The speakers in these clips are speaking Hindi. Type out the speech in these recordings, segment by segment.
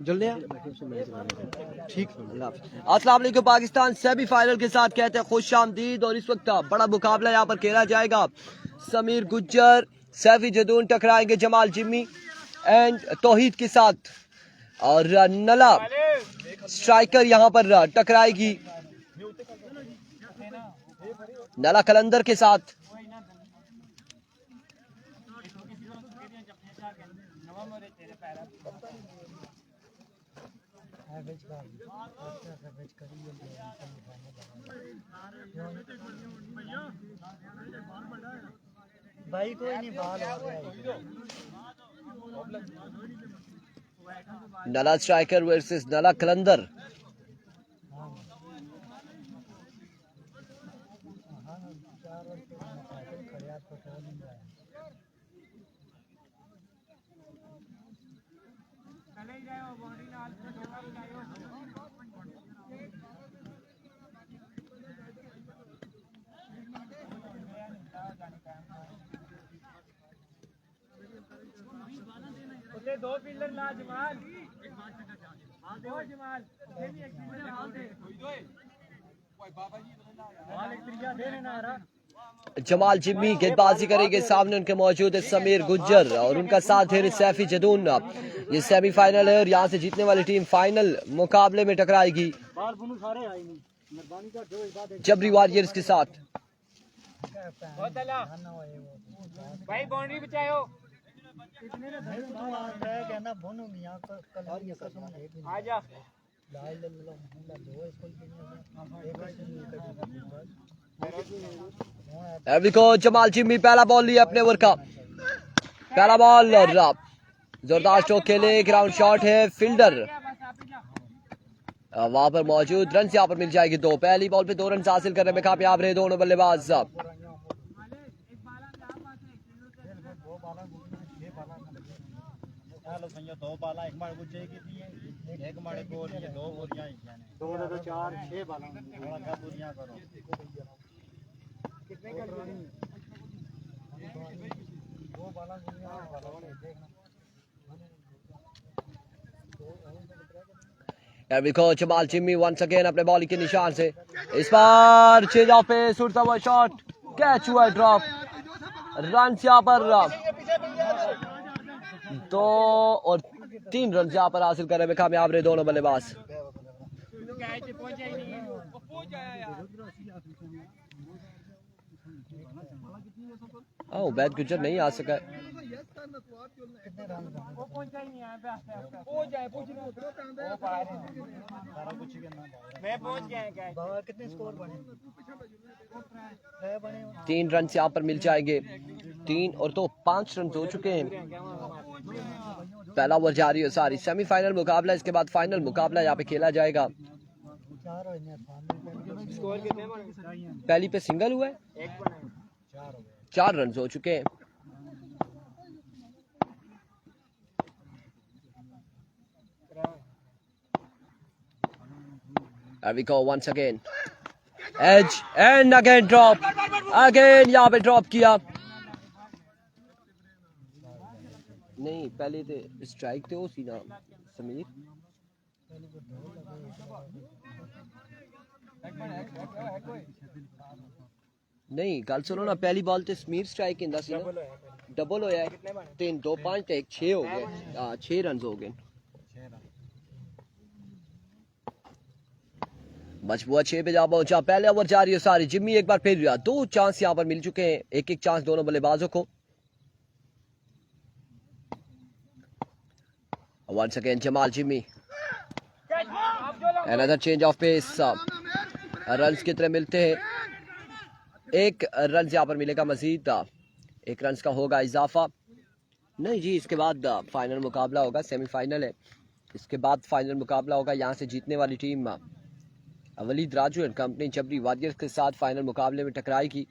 जल्दी ठीक। अस्सलाम वालेकुम। पाकिस्तान सेमीफाइनल के साथ कहते हैं खुश आमदीद। और इस वक्त बड़ा मुकाबला यहाँ पर खेला जाएगा। समीर गुज्जर, सैफी जदून टकराएंगे जमाल जिम्मी एंड तौहीद के साथ। और नला स्ट्राइकर यहाँ पर टकराएगी नला कलंदर के साथ। भाई कोई नहीं बाल नला स्ट्राइकर वर्सेस नला कलंदर। दो फील्डर ला जमाल, दो जमाल जमाल जिम्मी गेंदबाजी करेंगे। सामने उनके मौजूद है समीर गुज्जर और उनका साथ है सैफी जदून। ये सेमीफाइनल है और यहाँ से जीतने वाली टीम फाइनल मुकाबले में टकराएगी जबरी वॉरियर्स के साथ। भाई बाउंड्री बचाओ। आजा जमाल जिम्मी पहला बॉल लिया अपने ओवर का। पहला बॉल और जोरदार स्ट्रोक खेले। ग्राउंड शॉट है। फील्डर वहां पर मौजूद। रन यहाँ पर मिल जाएगी दो। पहली बॉल पे 2 रन हासिल करने में कामयाब रहे दोनों बल्लेबाज। दो बाला एक मार गुज्जे की थी, एक मार गोल, ये दो बोरियां दो तो 4 6 बाला क्या बोरियां करो कितने कर रही दो बाला देखना। जमाल जिम्मी वंस अगेन अपने बॉलिंग के निशान से। इस बार चेंज ऑफ पेस उड़ता हुआ शॉट कैच हुआ ड्रॉप। रन यहाँ पर 2 और 3 रन यहाँ पर हासिल करने में कामयाब रहे दोनों बल्लेबाज। वैद गुज्जर नहीं आ सका। कितने स्कोर बने? 3 रन यहाँ पर मिल जाएंगे। 3 और 2 5 रन हो चुके हैं। पहला ओवर जारी है सारी। सेमीफाइनल मुकाबला, इसके बाद फाइनल मुकाबला यहाँ पे खेला जाएगा। पहली पे सिंगल हुआ है। 4 रन हो चुके हैं। Here we go once again. Edge and again drop. Again यहाँ पे ड्रॉप किया। नहीं पहले तो स्ट्राइक थे वो सी ना समीर। नहीं गल सुनो ना, पहली बॉल ते समीर स्ट्राइक इंदा सी ना। डबल होया है। 3 2 5 ते 1 6 हो गए। 6 रन हो गए। मजबूत 6 पे जा पहुंचा। पहले ओवर जारी है सारी। जिम्मी एक बार फिर 2 चांस यहाँ पर मिल चुके हैं। एक चांस दोनों बल्लेबाजों को। Once again Jamal Jimmy. Another change of pace. Runs कितने मिलते हैं? 1 रन यहाँ पर मिलेगा मजीद। 1 रन का होगा इजाफा। नहीं जी, इसके बाद फाइनल मुकाबला होगा। सेमीफाइनल है, इसके बाद फाइनल मुकाबला होगा। यहाँ से जीतने वाली team Waleed Raju and company Jabri warriors के साथ फाइनल मुकाबले में टकराएगी।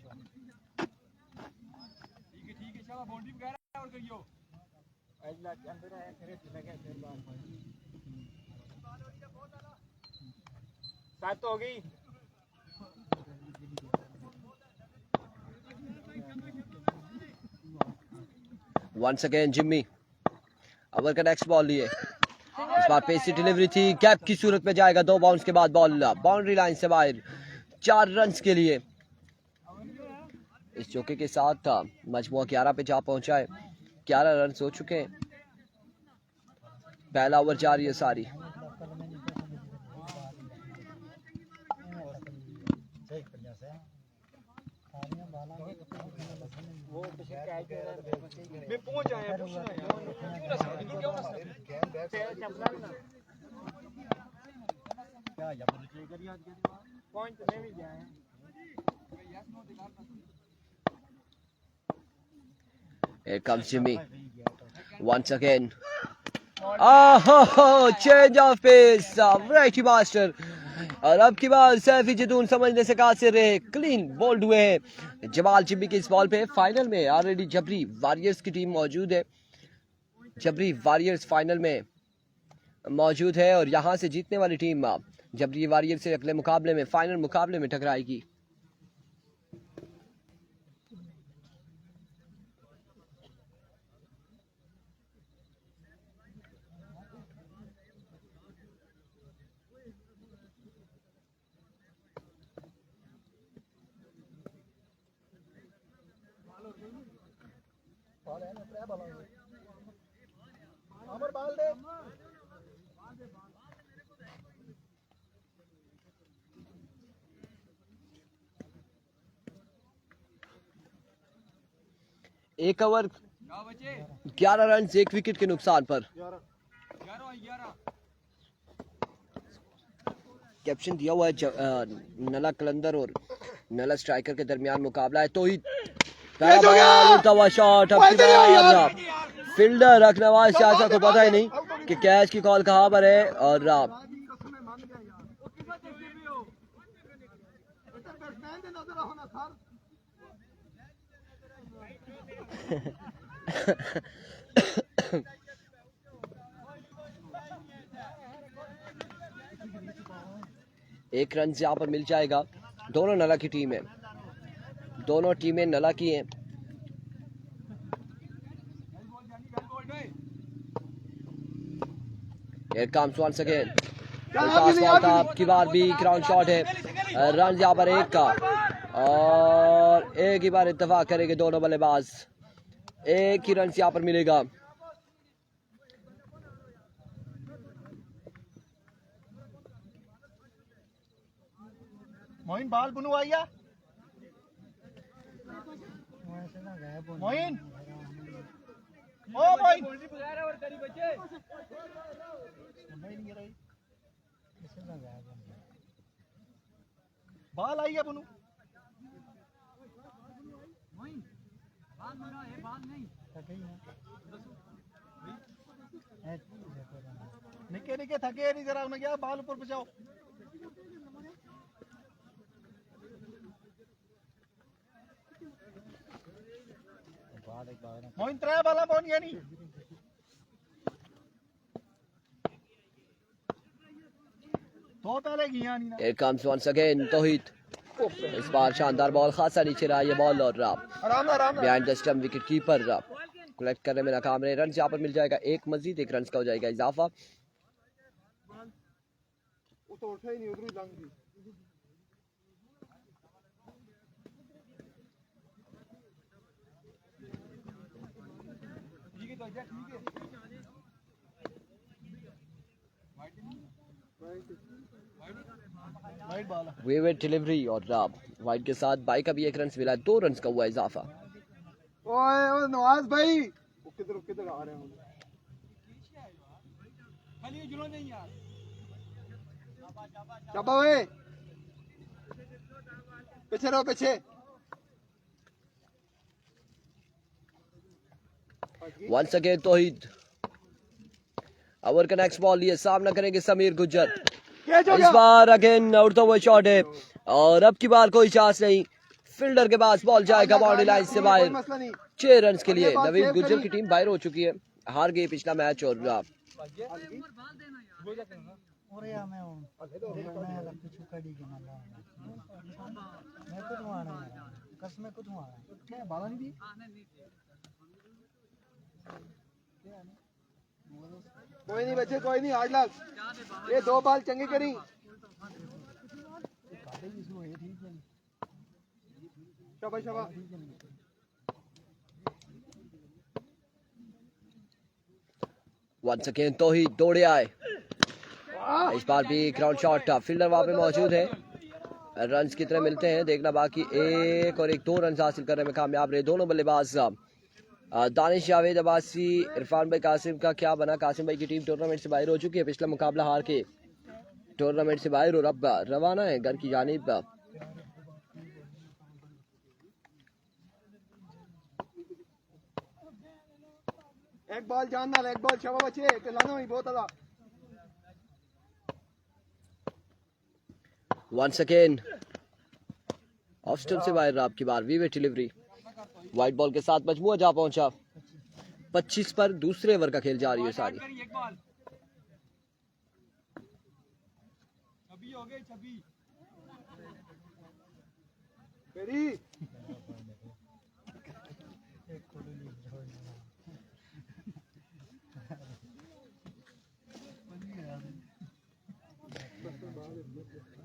सात हो गई। Once again Jimmy ओवर का नेक्स्ट बॉल लिए। इस बार पेसी डिलीवरी थी, गैप की सूरत में जाएगा, 2 बाउंस के बाद बॉल बाउंड्री लाइन से बाहर, 4 रन के लिए। इस चौके के साथ मजमुआ 11 पे जा पहुंचा है, 11 रन हो चुके हैं। पहला ओवर जारी है सारी। Here comes Jimmy once again. Change of pace, righty master. और अब की बार सैफी जदून समझने से कासिर रहे, क्लीन बोल्ड हुए हैं जमाल जिम्मी के इस बॉल पे। फाइनल में ऑलरेडी जबरी वॉरियर्स की टीम मौजूद है, जबरी वॉरियर्स फाइनल में मौजूद है और यहाँ से जीतने वाली टीम जबरी वॉरियर्स से अगले मुकाबले में, फाइनल मुकाबले में टकराएगी। एक ओवर 11 रन, 1 विकेट के नुकसान पर। कैप्शन दिया हुआ है नला कलंदर और नला स्ट्राइकर के दरमियान मुकाबला है। तो ही उड़ता हुआ शॉट, फील्डर अकनवाज चाचा को पता ही नहीं कि कैच की कॉल कहां पर है। और एक रन यहाँ पर मिल जाएगा। दोनों नला की टीम है, दोनों टीमें नला की हैं। Here comes once again. की बार भी ग्राउंड शॉट है, रन यहाँ पर एक का, और एक ही बार इत्तेफाक करेंगे दोनों बल्लेबाज, एक ही रन यहाँ पर मिलेगा। मोइन बाल बुनू आइया, मोइन ओ मोइन बाल आइया बुनू, निके निके थके नहीं, जरा उन्हें क्या बाल ऊपर बचाओ। मोइन 3 बाला बोनी है नहीं, तो पहले गया नहीं ना। Here comes once again तौहीद, इस बार शानदार बॉल, खासा नीचे रहा ये बॉल और behind the stump wicket keeper collect करने में नाकाम रहे। रन यहाँ पर मिल जाएगा एक, मजीद 1 रन का हो जाएगा इजाफा। तो उठा ही नहीं, उधर ही लंग गई। वेवेट डिलीवरी और वाइड के साथ बाई का भी 1 रन मिला, 2 रन का हुआ इजाफा। ओए नवाज भाई, किधर आ रहे हैं? चाबा ओए, पीछे रहो पीछे। वंस अगेन तौहीद, ओवर का नेक्स्ट बॉल लिए सामना करेंगे समीर गुज्जर। इस बार अगेन उड़ता हुआ शॉट है और अब की बार कोई चांस नहीं, फील्डर के पास बॉल जाएगा बाउंड्री लाइन से बाहर, 6 रन के लिए। नवीन गुज्जर की टीम बाहर हो चुकी है, हार गई पिछला मैच। और कोई नहीं बच्चे, कोई नहीं, आज लाल ये 2 बाल चंगी करी। शाबाश शाबाश। वंस अगेन तो ही दौड़े आए। इस बार भी ग्राउंड शॉट, फील्डर वहां पे मौजूद है। रन्स कितने मिलते हैं देखना बाकी। एक और एक 2 रन हासिल करने में कामयाब रहे दोनों बल्लेबाज। दानिश जावेद अब्बासी, इरफान भाई कासिम का क्या बना। कासिम भाई की टीम टूर्नामेंट से बाहर हो चुकी है, पिछला मुकाबला हार के टूर्नामेंट से बाहर और अब रवाना है घर की जानिब। एक बॉल जान ना, एक बॉल शाबाश बच्चे, लाना ही बहुत अला। वंस अगेन ऑफ स्टंप से बाहर आपकी बार वीवे डिलीवरी। व्हाइट बॉल के साथ मजमुआ जा पहुंचा। 25 पर दूसरे ओवर का खेल जारी है सारी। फेरी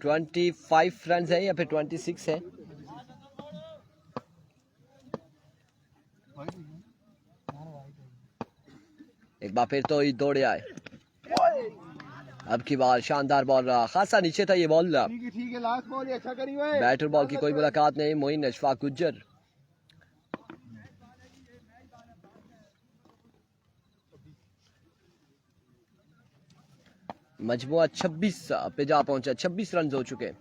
25 रन है या फिर 26 है। एक बार फिर तो ही दौड़े आए। अब की बार शानदार बॉल रहा, खासा नीचे था ये बॉल। ठीक है, लास्ट बॉल ये अच्छा करी हुए। बैटर बॉल की कोई मुलाकात नहीं। मोइन अशफाक गुज्जर मजमुआ 26 पे जा पहुंचा। 26 रन हो चुके।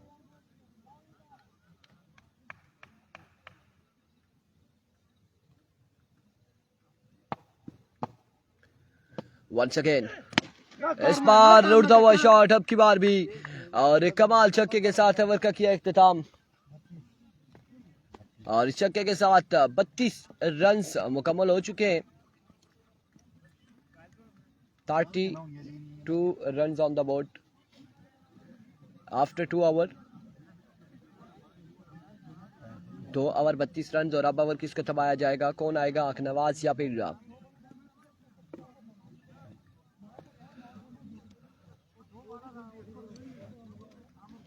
वंस अगेन इस बार उड़ता हुआ शॉट, अब की बार भी, और एक कमाल छक्के के साथ ओवर का किया इख्तिताम। और इस छक्के के साथ 32 रन मुकम्मल हो चुके हैं। 32 run on the board after 2 over. 2 over 32 run. और अब ओवर किसको थमाया जाएगा, कौन आएगा, अखनवाज या फिर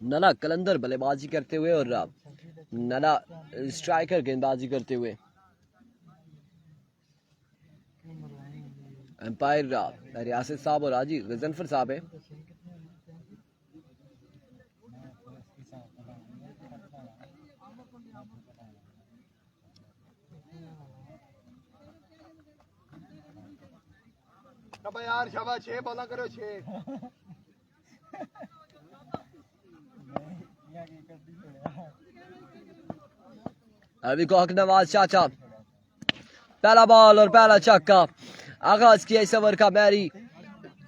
नला कलंदर बल्लेबाजी करते हुए और नला स्ट्राइकर गेंदबाजी करते हुए। एम्पायर रियासत साहब और हाजी गजनफर साहब है। शाबाश यार शाबाश, 6 बॉल करो 6। अभी को नवाज चाचा, पहला बॉल और पहला छक्का। आगाज किया इस ओवर का मैरी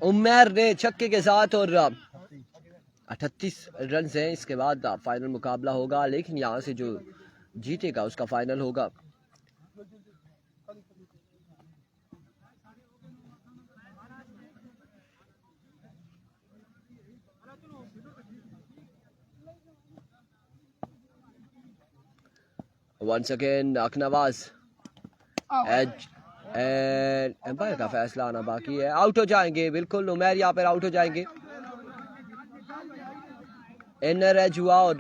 उमर ने छक्के के साथ। और 38 रन हैं। इसके बाद फाइनल मुकाबला होगा, लेकिन यहाँ से जो जीतेगा उसका फाइनल होगा। Once again Akhnawaz edge and umpire का फैसला आना बाकी है। आउट हो जाएंगे बिल्कुल, उमर यहाँ पर आउट हो जाएंगे। इनर एज हुआ और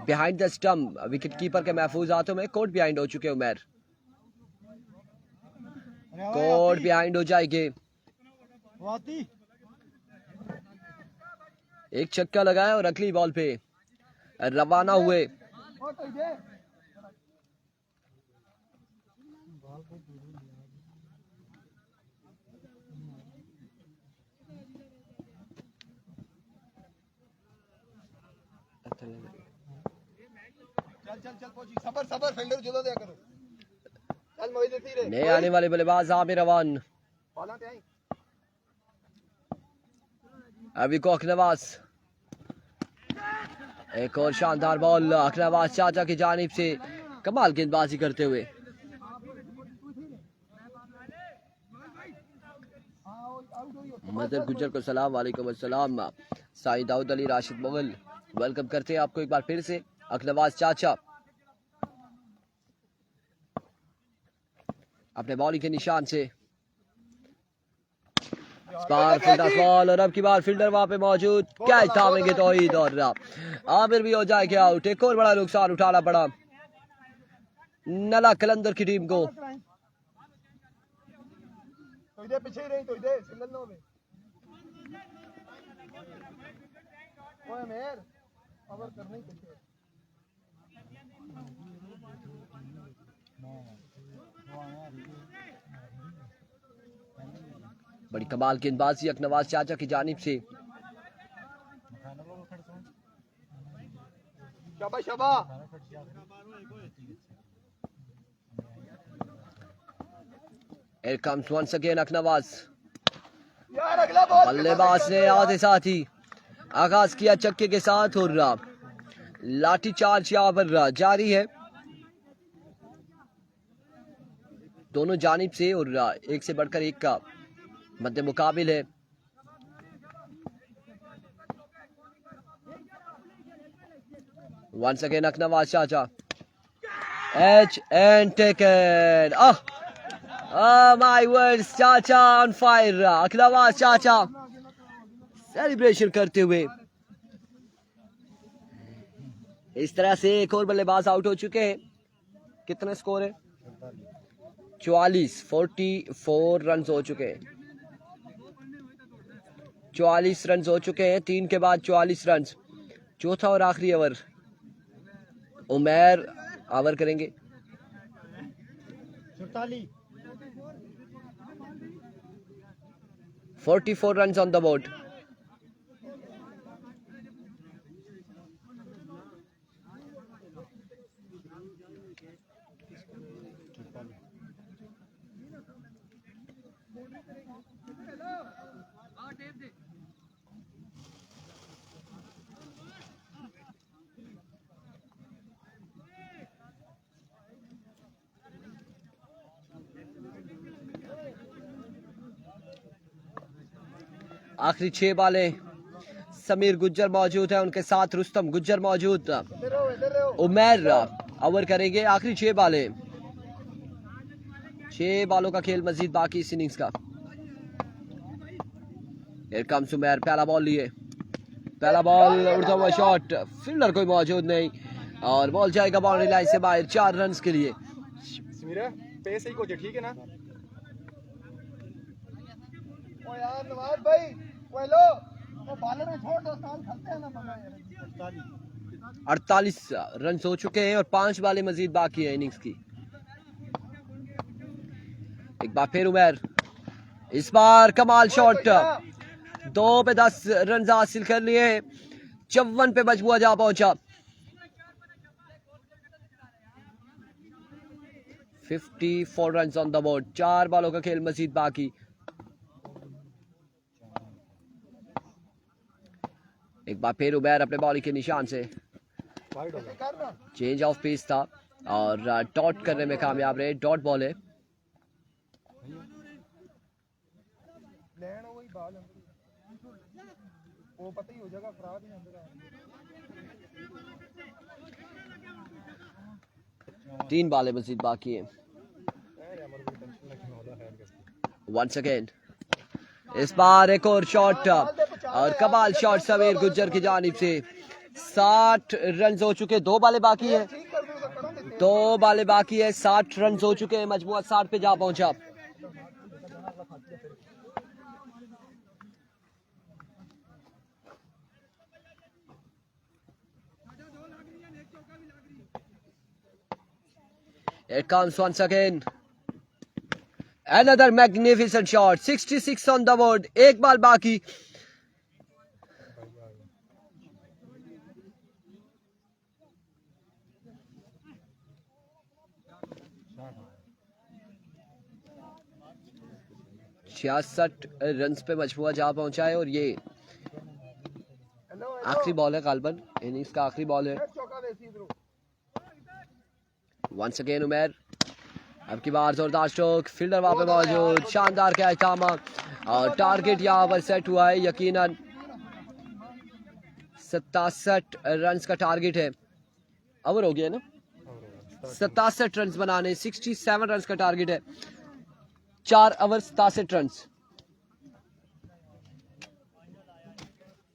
behind the stump wicket keeper के महफूज हाथों में। कोर्ट बिहाइंड हो चुके उमर, कोर्ट बिहाइंड हो जाएंगे। एक छक्का लगाया और अगली बॉल पे रवाना हुए। चल चल पहुंची, सबर सबर, फील्डर जुदा दिया करो। चल मोहित धीरे। नए आने वाले बल्लेबाज आमिर रवान। बॉलां ते आई। अभी को अखनवाज, एक और शानदार बॉल अखनवाज चाचा की जानिब से, कमाल गेंदबाजी करते हुए। मदर गुज्जर को सलाम वालेकुम अस्सलाम। साई दाऊद अली राशिद मुगल वेलकम करते हैं आपको एक बार फिर से। अखनवाज चाचा अपने बॉलिंग के निशान से बार फील्डर बॉल और अब की बार फील्डर वहां पे मौजूद, कैच थामेंगे तौहीद और आमिर भी हो जाएगा आउट। एक और बड़ा नुकसान उठाना पड़ा नला कलंदर की टीम को। तो इधर पीछे ही रही, तो इधर सिंगल नो में ओए मेर कवर करने ही पीछे। बड़ी कमाल की गेंदबाजी अकनवाज चाचा की जानिब से। शाबाश शाबाश। Here comes once again अकनवाज। यार अगला बॉल बल्लेबाज ने आते साथ ही आगाज किया चक्के के साथ और लाठी चार्ज यहाँ पर जारी है दोनों जानिब से और एक से बढ़कर एक का मध्य मुकाबिल है। वंस अगेन अकनवाज चाचा H and taken. My words, चाचा ऑन फायर। अकनवाज चाचा सेलिब्रेशन करते हुए। इस तरह से एक और बल्लेबाज आउट हो चुके हैं। कितना स्कोर है? 44 रन हो चुके हैं। 44 रन हो चुके हैं। 3 के बाद 44 रन। चौथा और आखिरी ओवर उमैर ओवर करेंगे। 44 रन ऑन द बोर्ड। आखिरी 6 बाले समीर गुज्जर मौजूद है, उनके साथ रुस्तम गुज्जर मौजूद। उमैर ओवर करेंगे। आखिरी 6 बाले, 6 बालों का खेल मजीद बाकी इस इनिंग्स का। Here comes Umair. पहला बॉल लिए, पहला बॉल उड़ता हुआ शॉट, फील्डर कोई मौजूद नहीं और बॉल जाएगा बाउंड्री लाइन से बाहर 4 रन के लिए। समीरा पेस ही कोच ठीक है ना? ओ यार नवाज भाई वो लो वो बॉलर में छोड़ दो, साल खेलते हैं ना मजा यार। 48 रन हो चुके हैं और 5 बालें मजीद बाकी है इनिंग्स की। एक बार फिर उमैर, इस बार कमाल शॉट, 2 पे 10 रन हासिल कर लिए। 54 पे मजबूआ जा पहुंचा। 54 रन ऑन द बोर्ड। 4 बालों का खेल मजीद बाकी। एक बार फिर उबैर अपने बॉलिंग के निशान से चेंज ऑफ पेस था और डॉट करने में कामयाब रहे। डॉट बॉल है। वो पता ही हो जाएगा खराब ही अंदर। 3 बालें मजीद बाकी हैं। वंस अगेन इस बार एक और शॉट और कमाल शॉट समीर गुज्जर की जानिब से। 60 रन हो चुके, 2 बालें बाकी है, 2 बालें बाकी है। 60 रन हो चुके हैं, मजमुआ 60 पे जा पहुंचा। It comes once again. Another magnificent shot. 66 on the board. एक बाल बाकी। छियासठ रन पे मजमुआ जा पहुंचा है और ये आखिरी बॉल है गालबन, इनिंग्स का आखिरी बॉल है। वंस अगेन उमैर, अब की बार जोरदार स्ट्रोक, फील्डर वहां पे मौजूद, शानदार कैच थामा और टारगेट यहाँ पर सेट हुआ है। यकीनन 67 रन का टारगेट है। ओवर हो गया ना? 67 रन बनाने, 67 रन का टारगेट है। 4 ओवर 67 रन।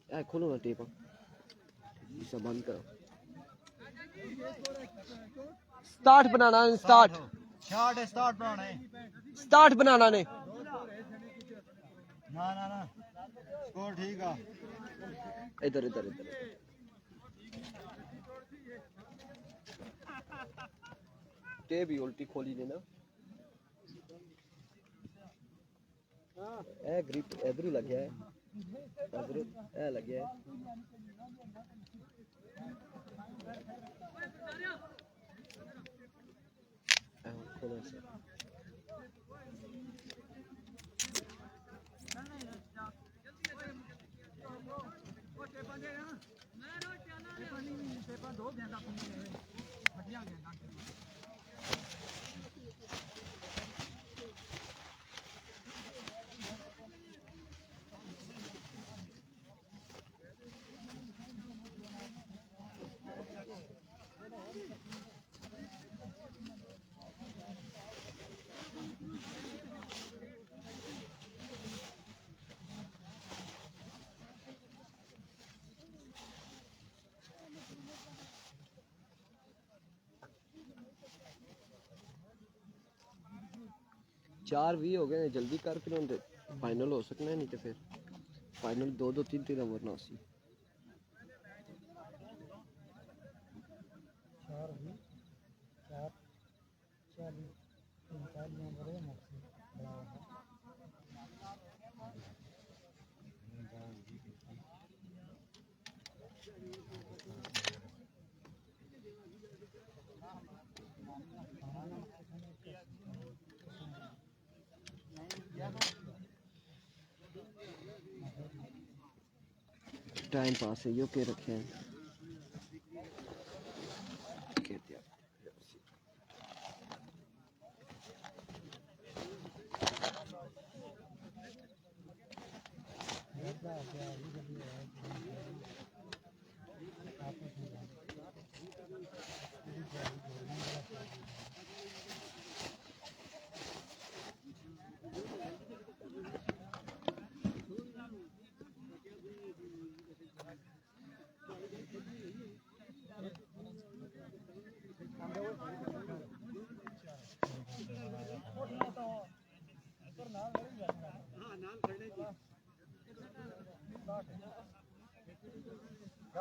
खोलो ना टेप, इसे बंद करो। स्टार्ट बनाना है, स्टार्ट स्टार्ट बनाना है। स्टार्ट बनाना ने ना ना ना स्कोर ठीक है। इधर इधर इधर टेप भी उल्टी खोली ने ना, ए ग्रिप इधर ही लग गया है, इधर ए लग गया है। खोलो से चार भी हो गए, जल्दी कर फिर उनके फाइनल हो सकना है, नहीं तो फिर फाइनल 2-2 3-3 ओवर ना सी। टाइम पास है यो के रखे हैं।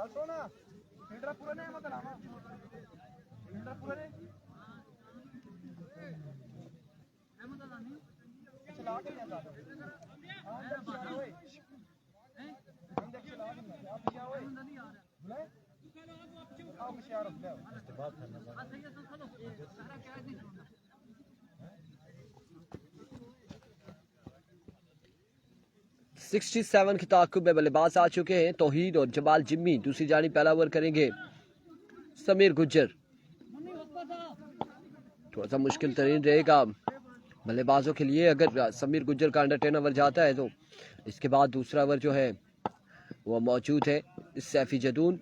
सोना फील्डर पूरा नहीं मत लाना, फील्डर पूरा नहीं चला के नहीं आता। हां जब चला ओए हम देख चला के नहीं आप क्या ओए बुलाए आओ होशियार हो जाओ इसके बाद करना सही है। चलो सारा क्या नहीं छोड़ना। 67 के ताकुब में बल्लेबाज आ चुके हैं तौहीद और जमाल जिम्मी। दूसरी जानी पहला ओवर करेंगे समीर गुज्जर। थोड़ा सा मुश्किल तरीन रहेगा बल्लेबाजों के लिए। अगर समीर गुज्जर का अंडर 10 ओवर जाता है तो इसके बाद दूसरा ओवर जो है वो मौजूद है सैफी जदून।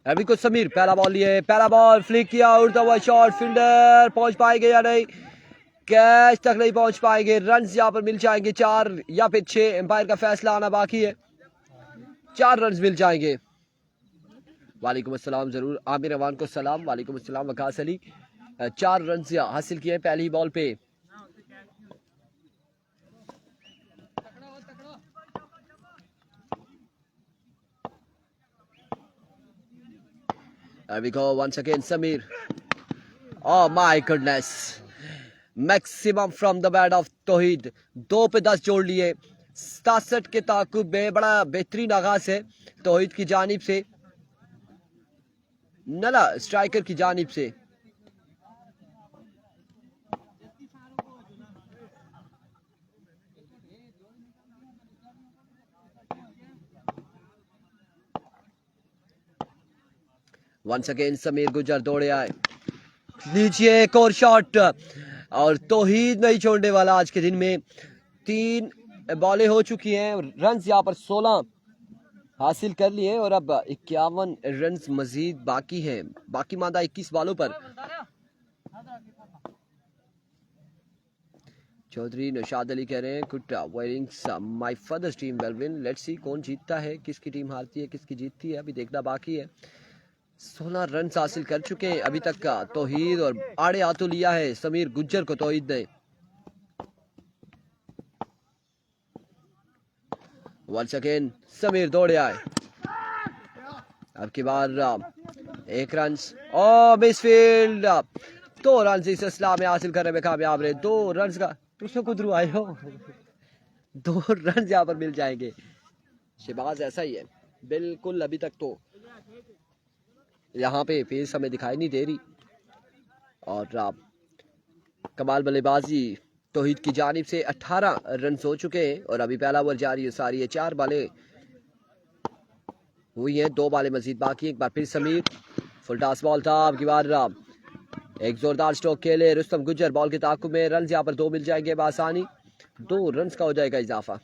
अभी कुछ समीर पहला बॉल लिए, पहला बॉल फ्लिक किया, उड़ता हुआ शॉट, फील्डर पहुंच पाएंगे या नहीं, कैच तक नहीं पहुंच पाएंगे। रन यहाँ पर मिल जाएंगे 4 या फिर 6, एम्पायर का फैसला आना बाकी है। 4 रन मिल जाएंगे। वालेकुम अस्सलाम, जरूर आमिर रवान को सलाम। वालेकुम अस्सलाम वकास अली। 4 रन हासिल किए पहली बॉल पे। There we go once again Samir. Oh my goodness. Maximum from the bat of Tauhid. 2 पे 10 जोड़ लिए। 67 के ताकुब में बड़ा बेहतरीन आगाज है तौहीद की जानिब से, नला स्ट्राइकर की जानिब से। वंस अगेन समीर गुज्जर दौड़े आए, लीजिए एक और शॉट, और तौहीद नहीं छोड़ने वाला। आज के दिन में 3 बॉलें हो चुकी हैं, रन यहाँ पर 16 हासिल कर लिए और अब 51 रन मजीद बाकी हैं। बाकी मादा 21 बॉलों पर चौधरी नौशाद अली कह रहे हैं good wearings my father's team will win, let's see कौन जीतता है, किसकी टीम हारती है किसकी जीतती है, अभी देखना बाकी है। 16 रन हासिल कर चुके हैं अभी तक का तौहीद, और आड़े हाथों लिया है समीर गुज्जर को तौहीद ने। वंस अगेन समीर दौड़े आए, अब की बार 1 रन और मिसफील्ड, 2 रन इस इस्लाम में हासिल करने में कामयाब रहे। 2 रन का तुझसे कुदरू आए हो 2 रन यहाँ पर मिल जाएंगे। शहबाज ऐसा ही है बिल्कुल, अभी तक तो यहाँ पे पेस हमें दिखाई नहीं दे रही, और कमाल बल्लेबाजी तौहीद की जानिब से 18 रन हो चुके हैं, और अभी पहला ओवर जारी है सारी है, 4 बालें हुई हैं, 2 बालें मजीद बाकी। एक बार फिर समीर, फुल टॉस बॉल था, अब की बार एक जोरदार स्ट्रोक खेले रुस्तम गुज्जर बॉल के ताकुब में, रन यहाँ पर 2 मिल जाएंगे बआसानी, 2 रन का हो जाएगा इजाफा।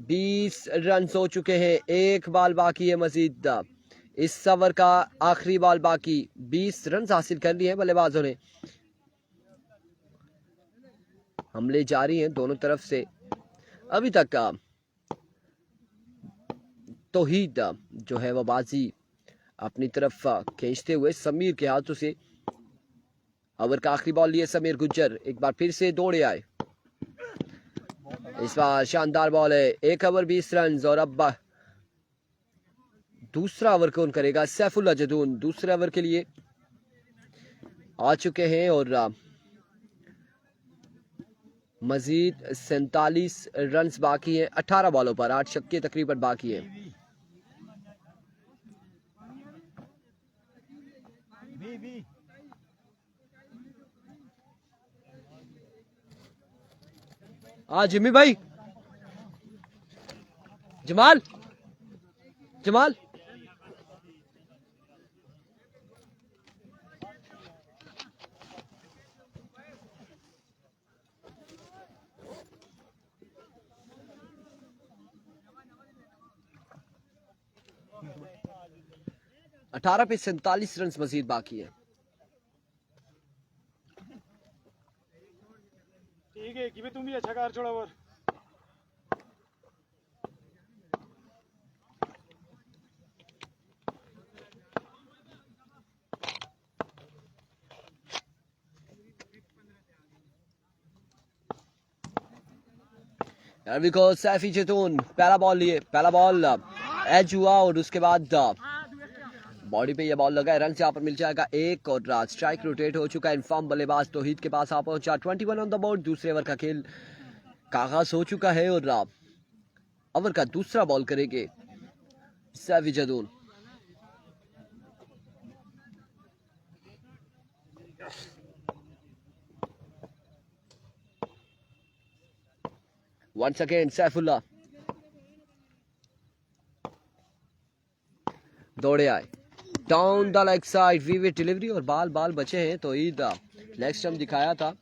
20 रन हो चुके हैं, 1 बॉल बाकी है मजीद, इस ओवर का आखिरी बॉल बाकी। 20 रन हासिल कर लिए हैं बल्लेबाजों ने। हमले जारी हैं दोनों तरफ से, अभी तक का तौहीद जो है वो बाजी अपनी तरफ खींचते हुए समीर के हाथों से। ओवर का आखिरी बॉल लिए समीर गुज्जर, एक बार फिर से दौड़े आए, इस बार शानदार बॉल है, 1 ओवर 20 रन, और अब दूसरा ओवर कौन करेगा, सैफुल्लाह जदून दूसरे ओवर के लिए आ चुके हैं, और मजीद 47 रन बाकी हैं 18 बॉलों पर, 8 छक्के तकरीबन बाकी हैं। जिम्मी भाई, जमाल जमाल अठारह पे 47 रन मजीद बाकी है। ठीक है कि तुम भी अच्छा कार छोड़ा और सैफी जैतून पहला बॉल लिए, पहला बॉल एज हुआ, और उसके बाद बॉडी पे ये बॉल लगा है, रन से यहाँ पर मिल जाएगा 1, और स्ट्राइक रोटेट हो चुका है। इनफॉर्म बल्लेबाज तौहीद के पास आ पहुंचा, 21 ऑन द बोर्ड। दूसरे ओवर का खेल का आगाज हो चुका है, और ओवर का दूसरा बॉल करेंगे सैफी जैतून। Once again सैफुल्लाह दौड़े आए, डाउन द लेग साइड, वीवी डिलीवरी, और बाल बाल बचे हैं। तो ईद लेग स्टंप दिखाया था,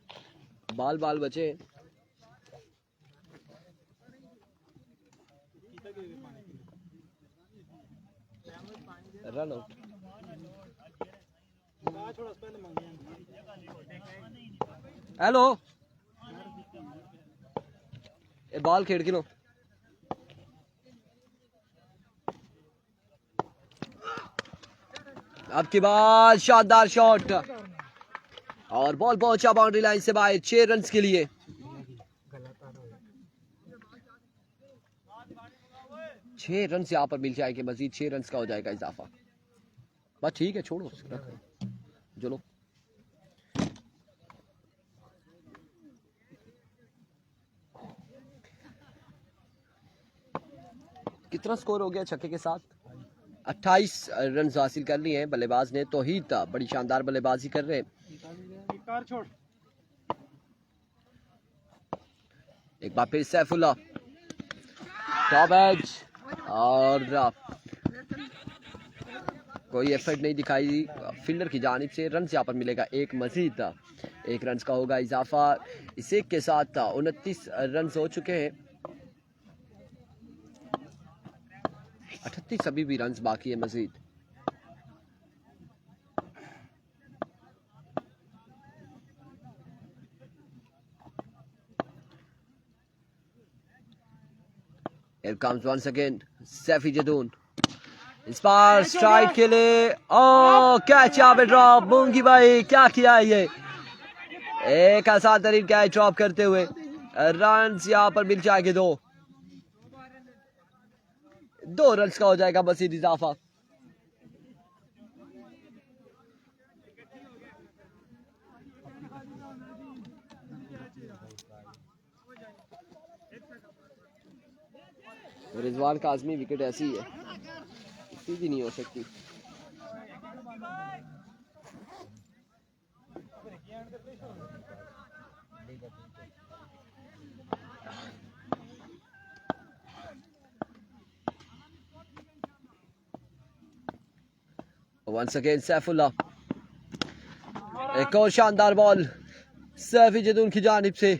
बाल बाल बचे हैं। Run out. हेलो बॉल खेड़ के लो, अब की बाद शानदार शॉट, और बॉल पहुंचा बाउंड्री लाइन से बाहर 6 रन के लिए। छह रन से यहाँ पर मिल जाएंगे मजीद, 6 रन का हो जाएगा इजाफा। बस ठीक है, छोड़ो जो लो। कितना स्कोर हो गया छक्के के साथ? 28 रन हासिल कर लिए हैं बल्लेबाज ने। तौहीद बड़ी शानदार बल्लेबाजी कर रहे हैं। एक बार फिर सैफुल्लाह टॉप एज, और कोई एफर्ट नहीं दिखाई फील्डर की जानिब से। रन यहाँ पर मिलेगा 1 मजीद, 1 रन का होगा इजाफा। इस एक के साथ 29 रन हो चुके हैं। 38 अभी भी रन बाकी है मजीद। Here comes once again Saifi Jadun. इस बार स्ट्राइक के लिए कैच यहाँ पे ड्रॉप। मूंगी भाई क्या किया है ये, एक आसान तरीन कैच ड्रॉप करते हुए रन यहाँ पर मिल जाएंगे दो रन का हो जाएगा मजीद इजाफा। रिजवान काज़मी विकेट ऐसी है, सीधी नहीं हो सकती। वंस अगेन सैफुल्लाह, एक और शानदार बॉल सैफी जदून की जानिब से।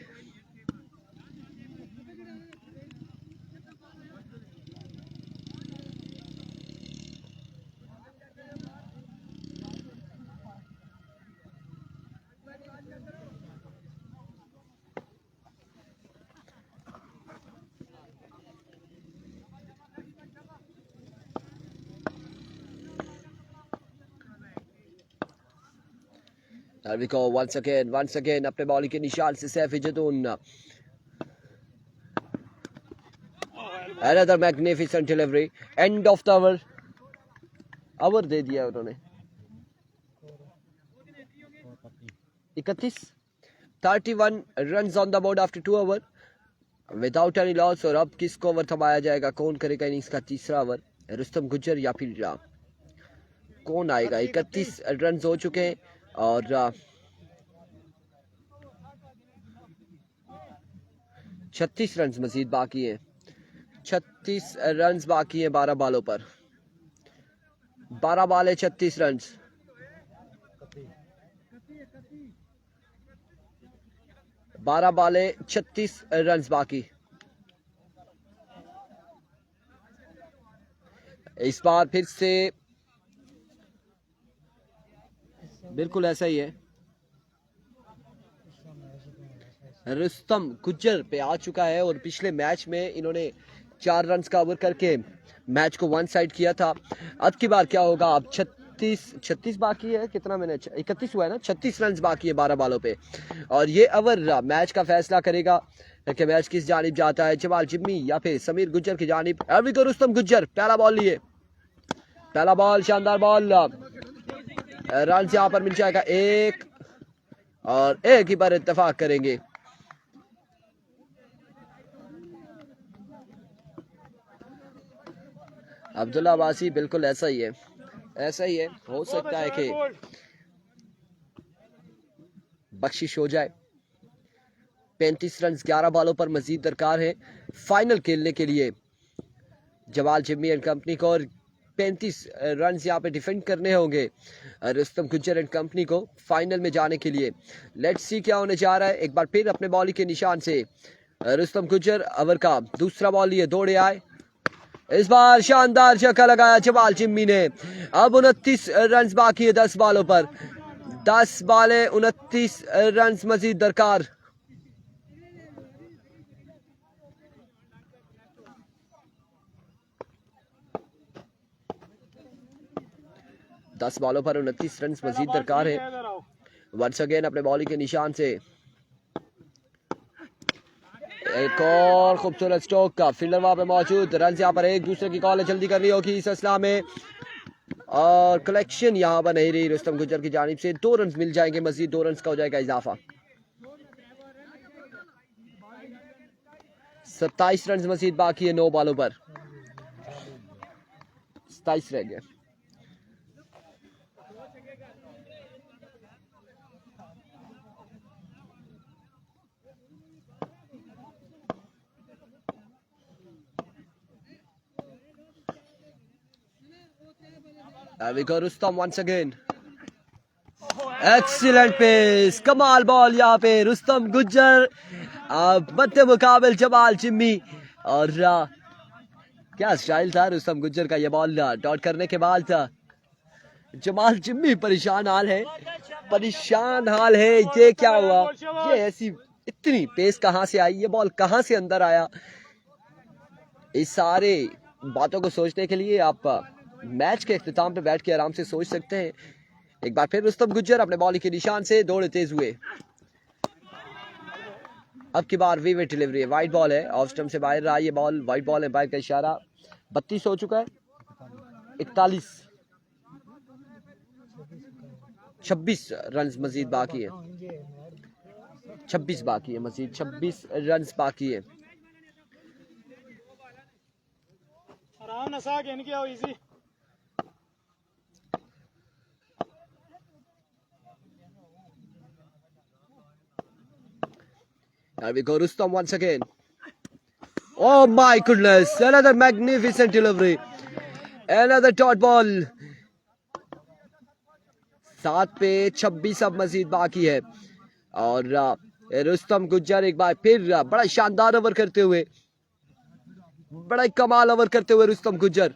There we go once again अपने बॉलिंग के निशान से Saifi Jadoon. Another magnificent delivery, end of the over। Over दे दिया उन्होंने 31 runs on the board after 2 overs without any loss। और अब किसको ओवर थमाया जाएगा, कौन करेगा इनिंग्स का तीसरा ओवर, रुस्तम गुज्जर या फिर कौन आएगा। 31 रन हो चुके हैं और 36 रन मजीद बाकी हैं। 36 रन बाकी हैं 12 बॉलों पर। 12 बॉल है 36 रन। बारह बॉल 36 रन बाकी। इस बार फिर से बिल्कुल ऐसा ही है, रुस्तम गुज्जर पे आ चुका है और पिछले मैच में इन्होंने 4 रन का ओवर करके मैच को वन साइड किया था। अब की बार क्या होगा, अब 36 बाकी है, कितना मैंने 31 हुआ है ना, 36 रन बाकी है 12 बॉलों पे और ये ओवर मैच का फैसला करेगा कि मैच किस जानिब जाता है, जमाल जिम्मी या फिर समीर गुज्जर की जानिब। अभी तो रुस्तम गुज्जर पहला बॉल लिए, पहला बॉल शानदार बॉल, रन यहाँ पर मिल जाएगा एक और एक ही पर इत्तेफाक करेंगे। अब्दुल्ला अब्बासी बिल्कुल ऐसा ही है, ऐसा ही है, हो सकता है कि बख्शिश हो जाए। 35 रन 11 बॉलों पर मजीद दरकार है फाइनल खेलने के लिए जमाल जिम्मी एंड कंपनी को, और 35 रन यहाँ पे डिफेंड करने होंगे रुस्तम गुज्जर एंड कंपनी को फाइनल में जाने के लिए। लेट्स सी क्या होने जा रहा है। एक बार फिर अपने बॉलिंग के निशान से रुस्तम गुज्जर ओवर का दूसरा बॉल लिए दौड़े आए। इस बार शानदार छक्का लगाया जमाल जिम्मी ने। अब 29 रन बाकी है 10 बॉलों पर, 10 बॉलें 29 रन मजीद दरकार। दस बॉलों पर 29 रन मजीद दरकार है। वंस अगेन अपने बॉलिंग के निशान से एक और खूबसूरत स्ट्रोक का फील्डर वहां पे मौजूद। रन यहाँ पर एक दूसरे की कॉल जल्दी करनी होगी इस असला में, और कलेक्शन यहाँ पर नहीं रही रुस्तम गुज्जर की जानिब से। 2 रन मिल जाएंगे, मजीद 2 रन का हो जाएगा इजाफा। 27 रन मजीद बाकी है 9 बॉलों पर, 27 रह गए। There we go, Rustam once again. Excellent pace, कमाल बॉल यहाँ पे रुस्तम गुज्जर मध्य मुकाबल जमाल जिम्मी। और क्या स्टाइल था रुस्तम गुज्जर का, ये बॉल डॉट करने के बाद था जमाल जिम्मी परेशान हाल है, परेशान हाल है। ये क्या हुआ, ये ऐसी इतनी पेस कहाँ से आई, ये बॉल कहाँ से अंदर आया, इस सारे बातों को सोचने के लिए आप मैच के इख्तिताम पे बैठ के आराम से सोच सकते हैं। एक बार फिर रुस्तम गुज्जर अपने बॉलिंग के निशान से दौड़े तेज हुए। अब की बार वीवे डिलीवरी है, वाइड बॉल है, ऑफ स्टंप से बाहर रहा ये बॉल, वाइड बॉल है, बाहर का इशारा। 32 हो चुका है, 41, 26 रन मजीद बाकी है, 26 बाकी है, मजीद 26 रन बाकी है। आराम नसा के इनके आओ easy. Here we go, Rustam once again. Oh my goodness, another magnificent delivery, another dot ball. 7 पे 26 अब मजीद बाकी है और रुस्तम गुज्जर एक बार फिर बड़ा शानदार ओवर करते हुए, बड़ा कमाल ओवर करते हुए रुस्तम गुज्जर।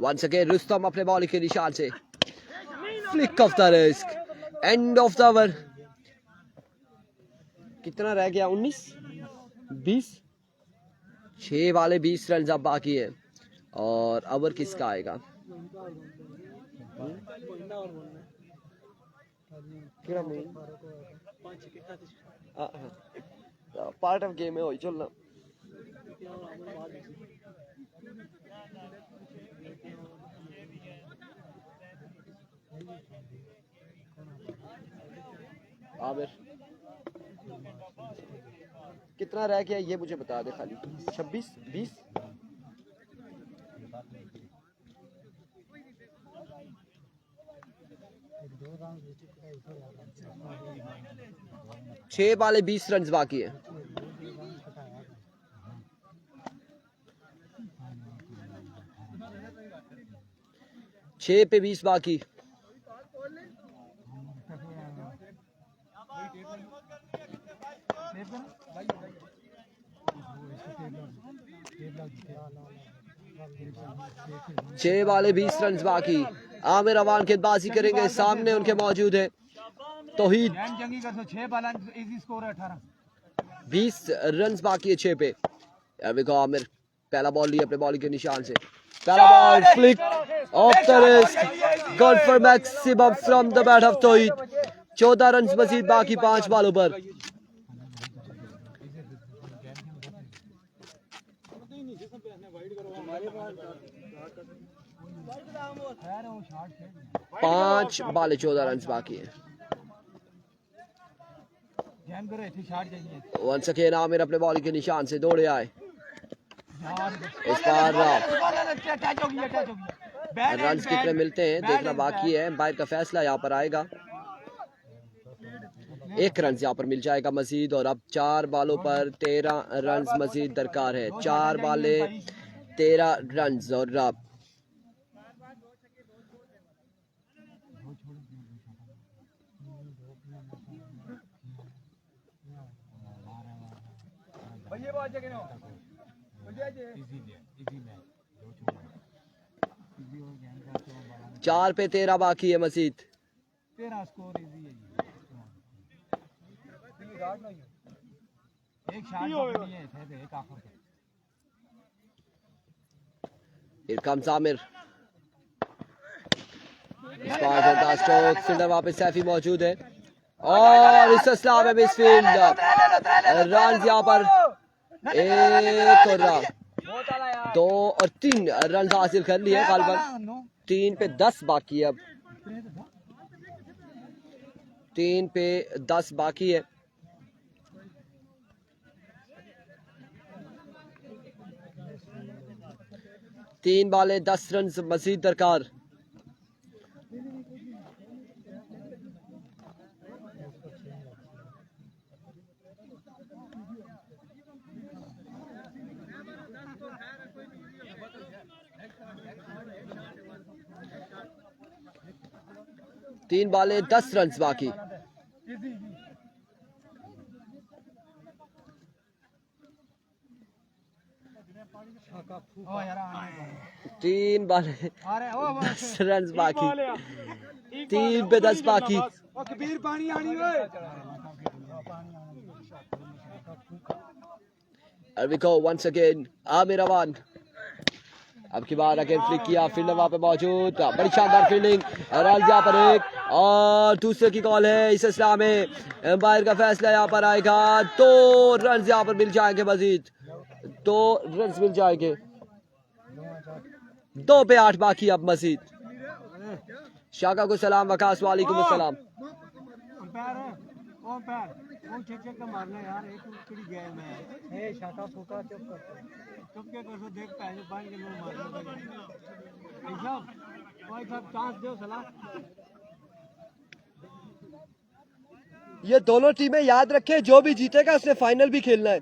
Once again रुस्तम अपने बॉल के निशान से flick off the risk, end of the over. कितना रह गया? 19, 20, 6 वाले 20 रन अब बाकी है और ओवर किसका आएगा? पार्ट ऑफ गेम है वही चलना। आमिर कितना रह गया ये मुझे बता दे खाली। 26, 20, 6 वाले 20 रन बाकी है। छह पे 20 बाकी। छह वाले 20 रन बाकी। आमिर अवान गेंदबाजी करेंगे, सामने उनके मौजूद है तौहीद। 20 रन बाकी है 6 पे। आमिर पहला बॉल लिया अपने बॉलिंग के निशान से, पहला ball flick off the wrist, goal for maximum from the bat of Tauhid. 14 run मजीद बाकी 5 बॉलों पर। पांच बाले 14 रन बाकी है। वंस अगेन आमिर अपने बॉलिंग के निशान से दौड़े आए। इस बार रन कितने मिलते हैं देखना बाकी है, बाहर का फैसला यहाँ पर आएगा। 1 रन यहाँ पर मिल जाएगा मजीद और अब 4 बालों पर 13 रन मजीद दरकार है। 4 बाले 13 रन और अब चार पे 13 बाकी है मजीद। Here comes Aamir. फील्डर वहां पे सैफी मौजूद है और इस इस्लाम में मिसफील्ड रन यहाँ पर 1 और 2 और 3 रन हासिल कर लिए गालिबन। 3 पे 10 बाकी है, अब 3 पे 10 बाकी है। तीन बाले 10 रन मजीद दरकार। तीन बाले 10 रन बाकी। ओ यार आने 3 बॉल अरे ओ 10 रन बाकी 3 पे 10 बाकी। ओ कबीर पानी आनी ओए And we go once again Aamir अमान। अब की बार अगेन फ्लिक किया, फील्डर वहां पे मौजूद, बड़ी शानदार फील्डिंग। रन यहाँ पर एक और दूसरे की कॉल है इस इस्लाम में, एम्पायर का फैसला यहाँ पर आएगा। 2 रन यहाँ पर मिल जाएंगे, मजीद 2 रन मिल जाएंगे। 2 पे 8 बाकी अब मजीद। शाका को सलाम, वकास वालेकुम अस्सलाम। वो छक्के का मारना यार, एक टुकड़ी गया मैं ए शाका फूका चुप के कर देख पहले बांध के मुंह मारना ऐसा कोई सब चांस दो सलाह। ये दोनों टीमें याद रखें, जो भी जीतेगा उसने फाइनल भी खेलना है।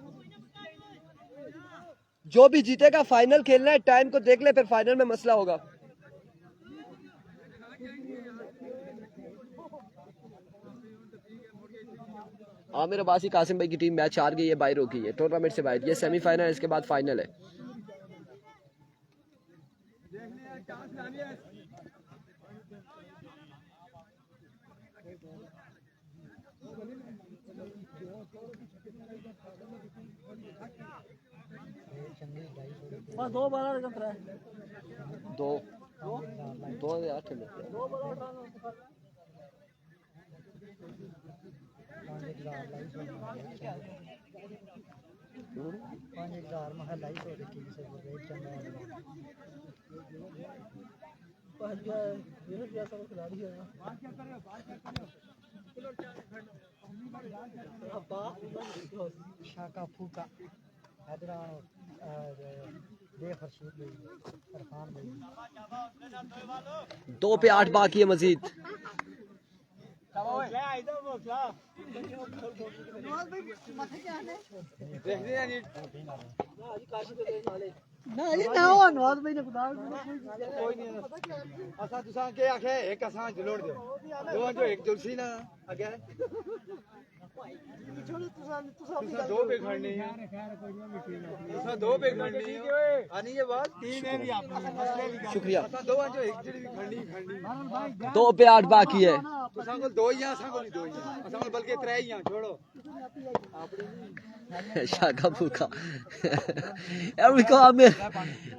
जो भी जीतेगा फाइनल खेलना है। टाइम को देख ले, फिर फाइनल में मसला होगा। आमिर अब्बासी कासिम भाई की टीम मैच हार गई है, बाहर हो गई है टूर्नामेंट से बाहर। ये सेमीफाइनल, इसके बाद फाइनल है। बस 2 बॉलर का फ्राई 2 8 में 5000 महल आई तो देखी से रेट चलने वाला ये जैसा खिलाड़ी है ना शाका फूका हैदराबाद बेखरशूद इरफान भाई 2 पे 8 बाकी है मजीद। दो पे खड़नी है 2 पे खड़नी है आनी ये बात 3 है भी आपने शुक्रिया। 2 जो एक जड़ी खड़नी 2 पे 8 बाकी है। तुसां को 2 ही असां को नहीं 2 ही असां को बल्कि 3 ही छोड़ो शाका फूका आमिर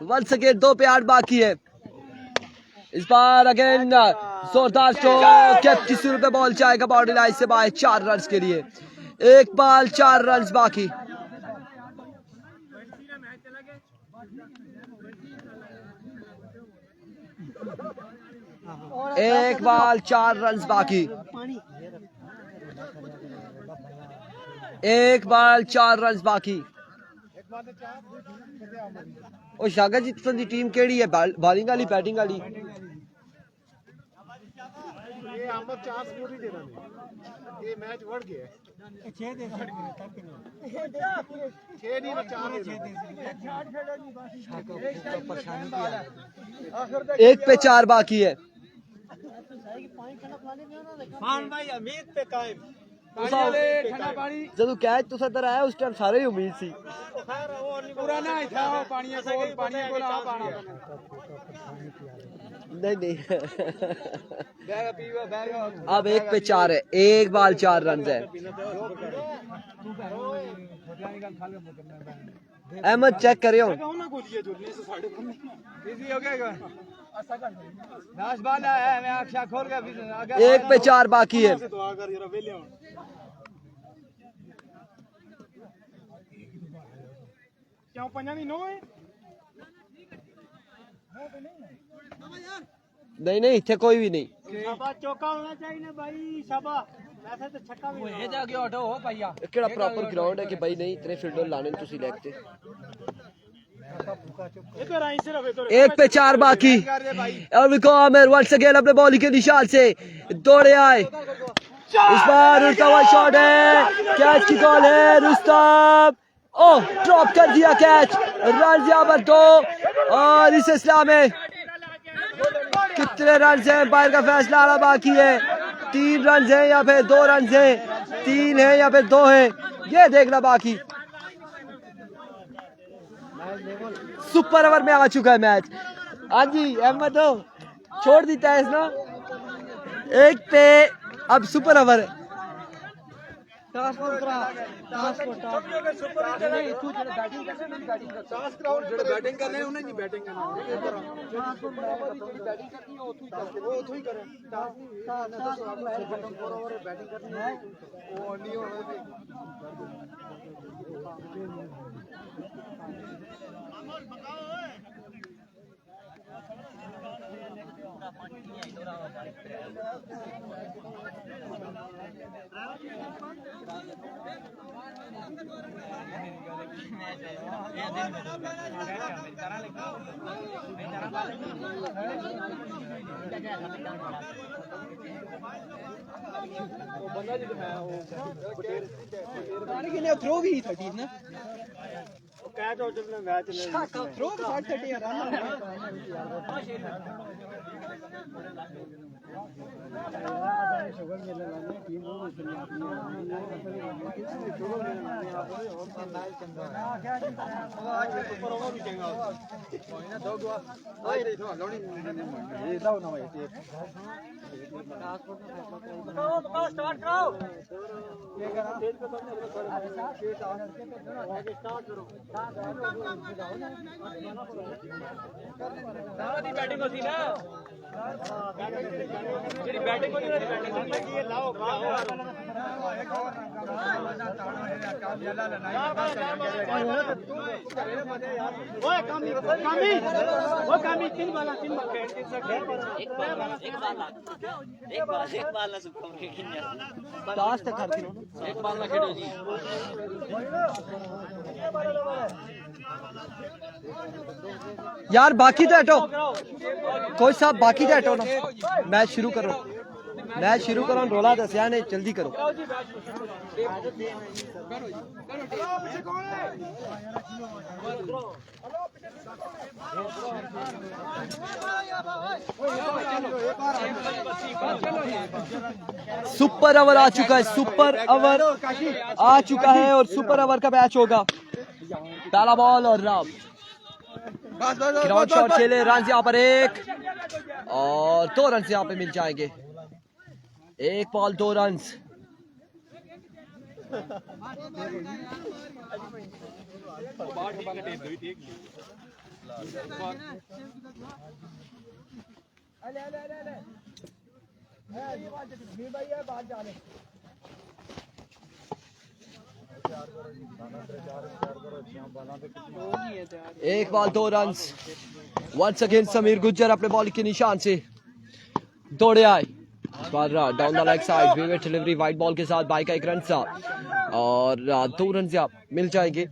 वंस अगेन 2 पे 8 बाकी है। इस बार अगेन जोरदार स्ट्रोक, कैप्टी शुरू पे बॉल जाएगा बाउंड्री लाइन से बाहर 4 रन के लिए। 1 बॉल 4 रन बाकी। एक बॉल 4 रन बाकी। 1 बॉल 4 रन बाकी। ओ शागा जी तुहाडी टीम केड़ी है, बॉलिंग वाली बैटिंग वाली? ये अहमद चांस पूरी देना नहीं, ये मैच बढ़ गया 6 दे 6 नहीं 4 1 पे 4 बाकी है। मान भाई उम्मीद पे कायम जदों कैच तुसा इधर आया उस टाइम सारे ही उम्मीद सी। पुराना ही था वो पानी को ला पाना नहीं नहीं अब 1 पे 4 है, 1 बॉल 4 रन है। अहमद चेक करियो। 1 पे 4 बाकी है। क्यों पंजा नहीं 9 है नहीं नहीं इतने कोई भी नहीं। शाबाश चौका होना चाहिए ना भाई, शाबाश वैसे तो छक्का भी ये जाके ऑटो हो भैया। केड़ा प्रॉपर ग्राउंड है कि भाई नहीं इतने फील्डर लाने तुसी लेते। 1 पे 4 बाकी। आमिर वंस अगेन अपने बॉलिंग के निशान से दौड़े आए। इस बार उल्टा हुआ शॉट है, कैच की कॉल है। रुस्तम ओह ड्रॉप कर दिया कैच। रन यहाँ पर 2 और इस इस्लाम में कितने रन है एम्पायर का फैसला आना बाकी है। 3 रन है या फिर 2 रन है, 3 है या फिर 2 है, ये देखना बाकी। सुपर ओवर में आ चुका है मैच। हाँ जी अहमद हो छोड़ देता है ना एक पे। अब सुपर ओवर बैटिंग करने उन्हें नहीं बैटिंग करना वो उतो ही करें बैटिंग करनी है वो नहीं हो थ्रो भी था टीम ने कैच और जब मैच थ्रो 60-30 रन बैटिंग होती ना बैटिंग यार बाकी तो हटो कोई साहब बाकी तो हटो ना मैच शुरू करो रोला दसिया ने जल्दी करो। सुपर ओवर आ चुका है और सुपर ओवर का मैच होगा। पहला बॉल और ग्राउंड शॉट खेले रन यहाँ पर 1 और 2 रन यहाँ पे मिल जाएंगे। 1 बॉल 2 रन। एक ball 2 run. Once again Sameer Gujjar अपने बॉल के निशान से दौड़े आए। Down the leg side wicket delivery wide ball के साथ बाई का 1 रन सा और 2 रन मिल जाएंगे।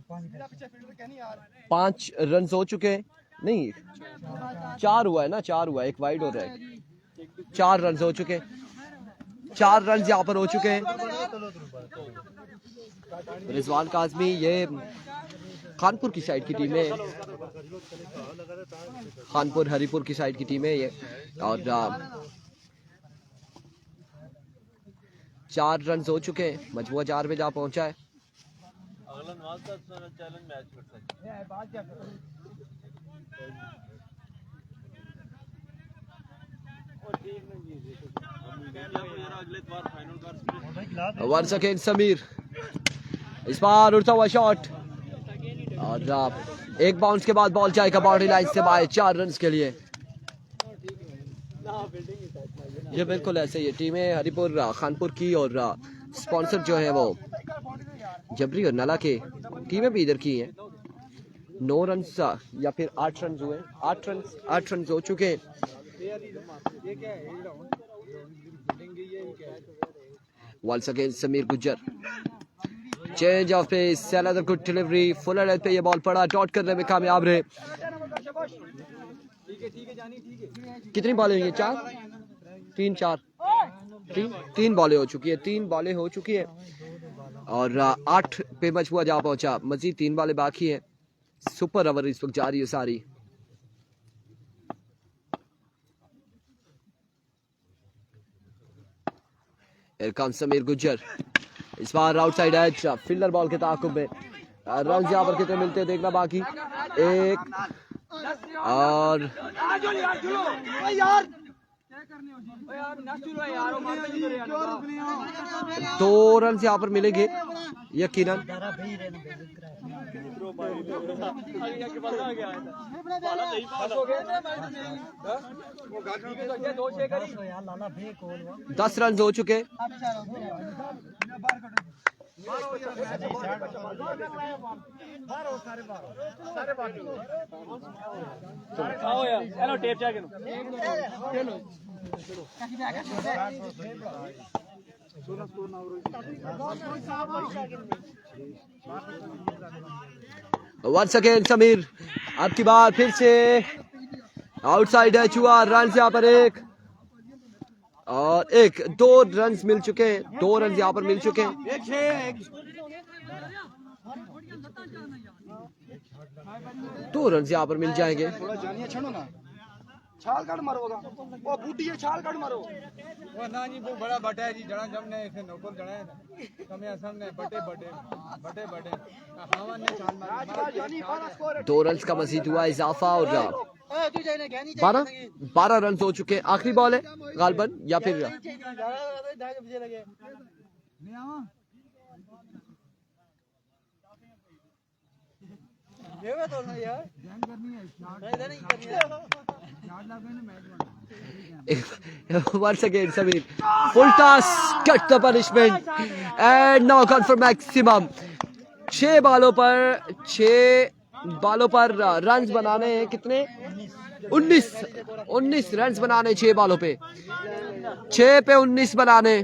5 रन हो चुके हैं, नहीं 4 हुआ है ना, 4 हुआ है, 1 वाइड हो रहा है। 4 रन हो चुके हैं, 4 रन यहाँ पर हो चुके हैं। रिजवान काजमी ये खानपुर की साइड की टीम है, खानपुर हरिपुर की साइड की टीम है ये और 4 रन हो चुके हैं। मजबूआ 4 पे जा पहुंचा है। वंस अगेन समीर, इस बार उड़ता हुआ शॉट और 1 बाउंस के बाद बॉल जाएगा बाउंड्री लाइन से बाहर 4 रन के लिए। ये बिल्कुल ऐसे ही टीमें हरिपुर खानपुर की और स्पॉन्सर जो है वो जबरी और नला के टीमें भी इधर की हैं। 9 रन या फिर 8 रन हुए, 8 रन हो चुके हैं। Once again Sameer Gujjar, change of pace, another good delivery, full head पे ये बॉल पड़ा, डॉट करने में कामयाब रहे। कितनी बॉलें हुई? 4 3 4 3 बॉलें हो चुकी है, 3 बॉलें हो चुकी है और 8 पे मजबूआ जा पहुंचा। मजीद 3 बॉलें बाकी है। सुपर ओवर इस वक्त जारी है सारी। समीर गुज्जर, इस बार आउटसाइड एज, फील्डर बॉल के ताकुब में रन यहाँ पर कितने मिलते हैं देखना बाकी। एक और दो रन यहाँ पर मिलेंगे यकीनन। दस रन हो चुके। वंस अगेन समीर, आपकी बात फिर से आउटसाइड है चुआ। रन यहाँ पर एक और एक, दो रन मिल चुके हैं, दो रन यहाँ पर मिल चुके हैं। दो रन यहाँ पर मिल जाएंगे। थोड़ा जानिए छड़ो ना, छाल काट मारोगा वो बूटी है, छाल काट मारो वो ना जी वो बड़ा बटा है जी जड़ा जमने इसे नौकर जड़ा है कमियां सामने बटे बटे बटे बटे हवा ने छाल मारी। दो रन का मजीद हुआ इजाफा और 12 रन हो चुके हैं। आखिरी बॉल है गालबन या फिर once again Samir, full toss, cut the punishment and knock on for maximum। 6 बालों पर रन्स बनाने हैं कितने? 19 रन्स बनाने 6 बालों पे, 6 पे 19 बनाने।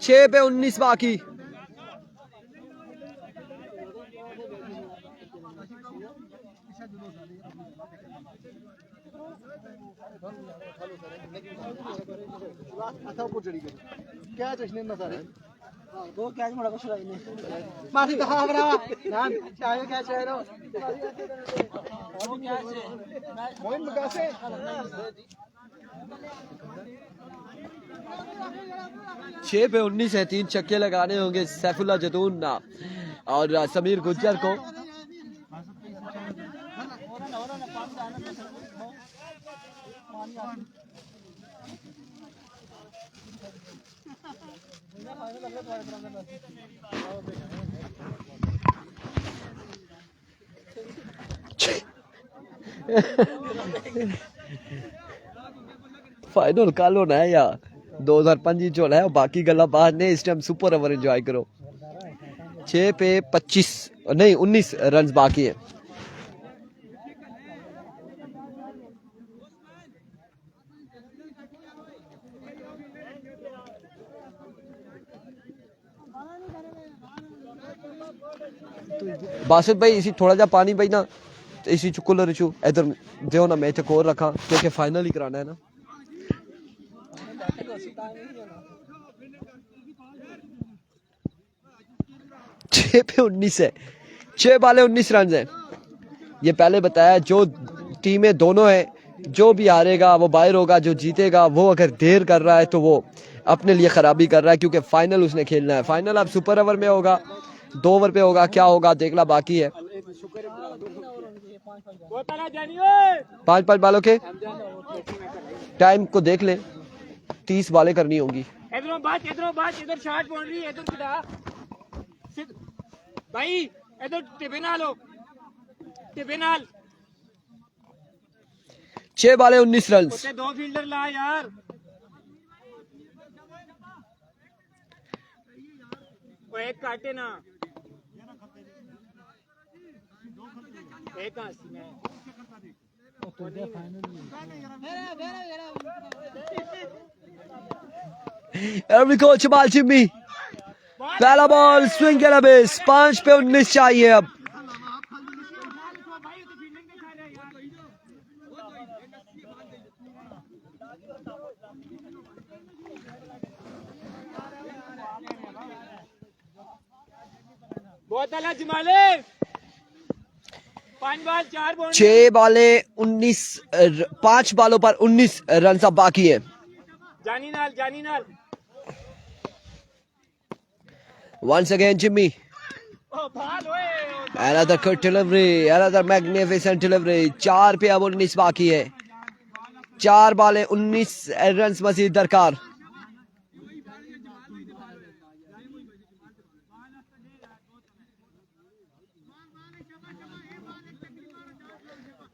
छह पे 19 बाकी। क्या चश्मे में सारे दो कैच मोड़ा कुछ नहीं माफी कहा बरा नाम चाहे क्या चाहे रो मोइन मुकासे 6 पे 19 है। 3 छक्के लगाने होंगे सैफुल्ला जदून और समीर गुज्जर को। फाइनल कल होना है या 2025 जो है, बाकी गला बाद ने इस टाइम सुपर ओवर एंजॉय करो। 6 पे 25 नहीं 19 रन बाकी है। बासित भाई इसी थोड़ा जा पानी भाई ना इसी कूलर चू इधर दो ना, मैं एक और रखा क्योंकि फाइनल ही कराना है ना। छह पे 19 है, 6 बाले 19 रन है। ये पहले बताया जो टीमें दोनों है, जो भी हारेगा वो बाहर होगा, जो जीतेगा वो अगर देर कर रहा है तो वो अपने लिए खराबी कर रहा है, क्योंकि फाइनल उसने खेलना है। फाइनल अब सुपर ओवर में होगा, 2 ओवर पे होगा, क्या होगा देखना बाकी है। 5-5 बालों के टाइम को देख ले, 30 बालें करनी होंगी। इधर शॉट बाउंड्री इधर खुदा भाई इधर टिबे नाल 6 बाले 19 रन। उसे 2 फील्डर ला यार, वो एक काटे ना, एक आसी में Here we go, Jamal Jimmy, पहला बॉल स्विंग के लबेस। 5 पे 19 चाहिए अब। बहुत अला जमाले 5 बॉल 4 बाउंड्री 6 बॉलें 19 5 बॉलों पर 19 रन अब बाकी है। जानी नाल Once again, Jimmy. ओ बॉल ओए Another good delivery, another magnificent delivery. 4 पे अब 19 बाकी है। 4 बॉलें 19 रन मजीद दरकार।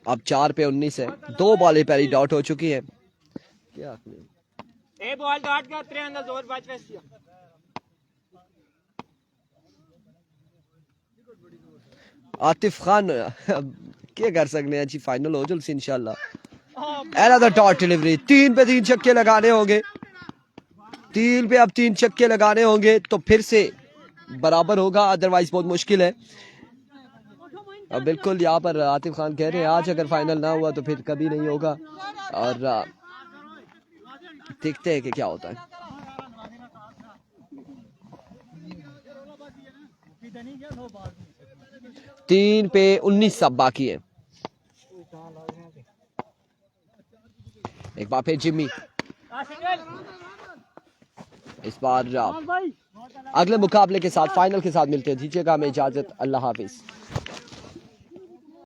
अब 4 पे 19 है। 2 बॉलें पहली डॉट हो चुकी है। क्या आपने ए बॉल डॉट का 3 अंदर जोर बच वैसी आतिफ खान क्या कर सकते हैं जी, फाइनल हो जल्द से इंशाल्लाह। Another dot delivery. 3 पे 3 छक्के लगाने होंगे। 3 पे अब 3 छक्के लगाने होंगे तो फिर से बराबर होगा, अदरवाइज बहुत मुश्किल है। अब बिल्कुल यहाँ पर आतिफ खान कह रहे हैं आज अगर फाइनल ना हुआ तो फिर कभी नहीं होगा, और देखते हैं कि क्या होता है। 3 पे 19 सब बाकी है। एक बार फिर जिम्मी। इस बार अगले मुकाबले के साथ, फाइनल के साथ मिलते हैं। दीजिएगा हमें इजाजत। अल्लाह हाफिज।